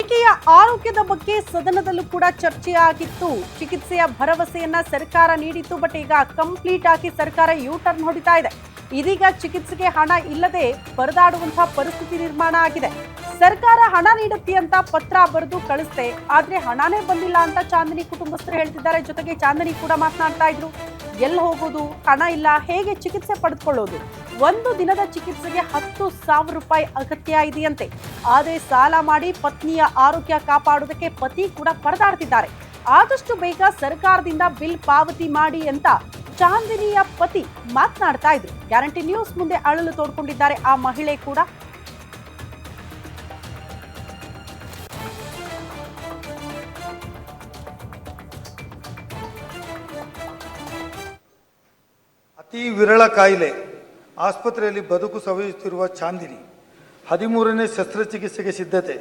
ಆಕೆಯ ಆರೋಗ್ಯದ ಬಗ್ಗೆ ಸದನದಲ್ಲೂ ಕೂಡ ಚರ್ಚೆ ಆಗಿತ್ತು. ಚಿಕಿತ್ಸೆಯ ಭರವಸೆಯನ್ನ ಸರ್ಕಾರ ನೀಡಿತ್ತು. ಬಟ್ ಈಗ ಕಂಪ್ಲೀಟ್ ಆಗಿ ಸರ್ಕಾರ ಯೂ ಟರ್ನ್ ಹೊಡಿತಾ ಇದೆ. ಇದೀಗ ಚಿಕಿತ್ಸೆಗೆ ಹಣ ಇಲ್ಲದೆ ಪರದಾಡುವಂತಹ ಪರಿಸ್ಥಿತಿ ನಿರ್ಮಾಣ ಆಗಿದೆ. ಸರ್ಕಾರ ಹಣ ನೀಡುತ್ತೆ ಅಂತ ಪತ್ರ ಬರೆದು ಕಳಿಸ್ತೆ, ಆದ್ರೆ ಹಣನೇ ಬಂದಿಲ್ಲ ಅಂತ ಚಾಂದಿನಿ ಕುಟುಂಬಸ್ಥರು ಹೇಳ್ತಿದ್ದಾರೆ. ಜೊತೆಗೆ ಚಾಂದಿನಿ ಕೂಡ ಮಾತನಾಡ್ತಾ ಇದ್ರು, ಎಲ್ಲಿ ಹೋಗೋದು, ಹಣ ಇಲ್ಲ, ಹೇಗೆ ಚಿಕಿತ್ಸೆ ಪಡೆದುಕೊಳ್ಳೋದು? ಒಂದು ದಿನದ ಚಿಕಿತ್ಸೆಗೆ 10,000 ರೂಪಾಯಿ ಅಗತ್ಯ ಇದೆಯಂತೆ. ಆದ್ರೆ ಸಾಲ ಮಾಡಿ ಪತ್ನಿಯ ಆರೋಗ್ಯ ಕಾಪಾಡೋದಕ್ಕೆ ಪತಿ ಕೂಡ ಪರದಾಡ್ತಿದ್ದಾರೆ. ಆದಷ್ಟು ಬೇಗ ಸರ್ಕಾರದಿಂದ ಬಿಲ್ ಪಾವತಿ ಮಾಡಿ ಅಂತ ಚಾಂದಿನಿಯ ಪತಿ ಮಾತನಾಡ್ತಾ ಇದ್ರು. ಗ್ಯಾರಂಟಿ ನ್ಯೂಸ್ ಮುಂದೆ ಅಳಲು ತೋಡ್ಕೊಂಡಿದ್ದಾರೆ ಆ ಮಹಿಳೆ ಕೂಡ. ಅತಿ ವಿರಳ ಕಾಯಿಲೆ ಆಸ್ಪತ್ರೆಯಲ್ಲಿ ಬದುಕು ಸವಿಯುತ್ತಿರುವ ಚಾಂದಿನಿ 13ನೇ ಶಸ್ತ್ರಚಿಕಿತ್ಸೆಗೆ ಸಿದ್ಧತೆ.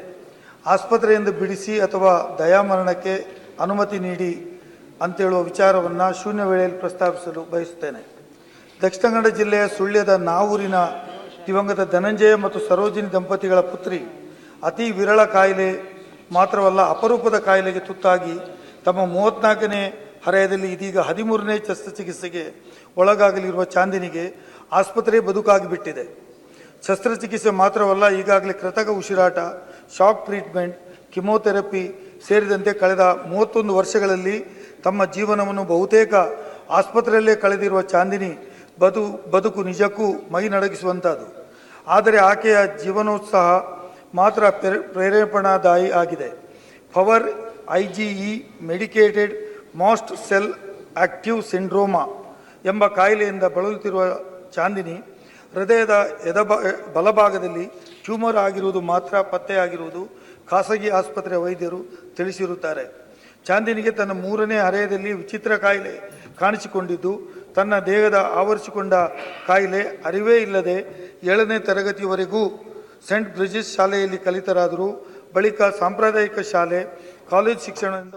ಆಸ್ಪತ್ರೆಯಿಂದ ಬಿಡಿಸಿ ಅಥವಾ ದಯಾಮರಣಕ್ಕೆ ಅನುಮತಿ ನೀಡಿ ಅಂತೇಳುವ ವಿಚಾರವನ್ನು ಶೂನ್ಯ ವೇಳೆಯಲ್ಲಿ ಪ್ರಸ್ತಾಪಿಸಲು ಬಯಸುತ್ತೇನೆ. ದಕ್ಷಿಣ ಕನ್ನಡ ಜಿಲ್ಲೆಯ ಸುಳ್ಯದ ನಾವೂರಿನ ದಿವಂಗತ ಧನಂಜಯ ಮತ್ತು ಸರೋಜಿನಿ ದಂಪತಿಗಳ ಪುತ್ರಿ ಅತಿ ವಿರಳ ಕಾಯಿಲೆ ಮಾತ್ರವಲ್ಲ, ಅಪರೂಪದ ಕಾಯಿಲೆಗೆ ತುತ್ತಾಗಿ ತಮ್ಮ 34ನೇ ಹರೆಯದಲ್ಲಿ ಇದೀಗ 13ನೇ ಶಸ್ತ್ರಚಿಕಿತ್ಸೆಗೆ ಒಳಗಾಗಲಿರುವ ಚಾಂದಿನಿಗೆ ಆಸ್ಪತ್ರೆ ಬದುಕಾಗಿಬಿಟ್ಟಿದೆ. ಶಸ್ತ್ರಚಿಕಿತ್ಸೆ ಮಾತ್ರವಲ್ಲ, ಈಗಾಗಲೇ ಕೃತಕ ಉಸಿರಾಟ, ಶಾಕ್ ಟ್ರೀಟ್ಮೆಂಟ್, ಕಿಮೋಥೆರಪಿ ಸೇರಿದಂತೆ ಕಳೆದ 31 ವರ್ಷಗಳಲ್ಲಿ ತಮ್ಮ ಜೀವನವನ್ನು ಬಹುತೇಕ ಆಸ್ಪತ್ರೆಯಲ್ಲೇ ಕಳೆದಿರುವ ಚಾಂದಿನಿ ಬದುಕು ನಿಜಕ್ಕೂ ಮೈ ನಡಗಿಸುವಂಥದ್ದು. ಆದರೆ ಆಕೆಯ ಜೀವನೋತ್ಸಾಹ ಮಾತ್ರ ಪ್ರೇರೇಪಣಾದಾಯಿ ಆಗಿದೆ. Power IgE medicated mast cell active syndrome ಎಂಬ ಕಾಯಿಲೆಯಿಂದ ಬಳಲುತ್ತಿರುವ ಚಾಂದಿನಿ ಹೃದಯದ ಬಲಭಾಗದಲ್ಲಿ ಟ್ಯೂಮರ್ ಆಗಿರುವುದು ಮಾತ್ರ ಪತ್ತೆಯಾಗಿರುವುದು ಖಾಸಗಿ ಆಸ್ಪತ್ರೆಯ ವೈದ್ಯರು ತಿಳಿಸಿರುತ್ತಾರೆ. ಚಾಂದಿನಿಗೆ ತನ್ನ 3ನೇ ಹರೆಯದಲ್ಲಿ ವಿಚಿತ್ರ ಕಾಯಿಲೆ ಕಾಣಿಸಿಕೊಂಡಿದ್ದು, ತನ್ನ ದೇಹದ ಆವರಿಸಿಕೊಂಡ ಕಾಯಿಲೆ ಅರಿವೇ ಇಲ್ಲದೆ 7ನೇ ತರಗತಿಯವರೆಗೂ ಸೆಂಟ್ ಬ್ರಿಜಿಸ್ ಶಾಲೆಯಲ್ಲಿ ಕಲಿತರಾದರು. ಬಳಿಕ ಸಾಂಪ್ರದಾಯಿಕ ಶಾಲೆ, ಕಾಲೇಜು ಶಿಕ್ಷಣದಿಂದ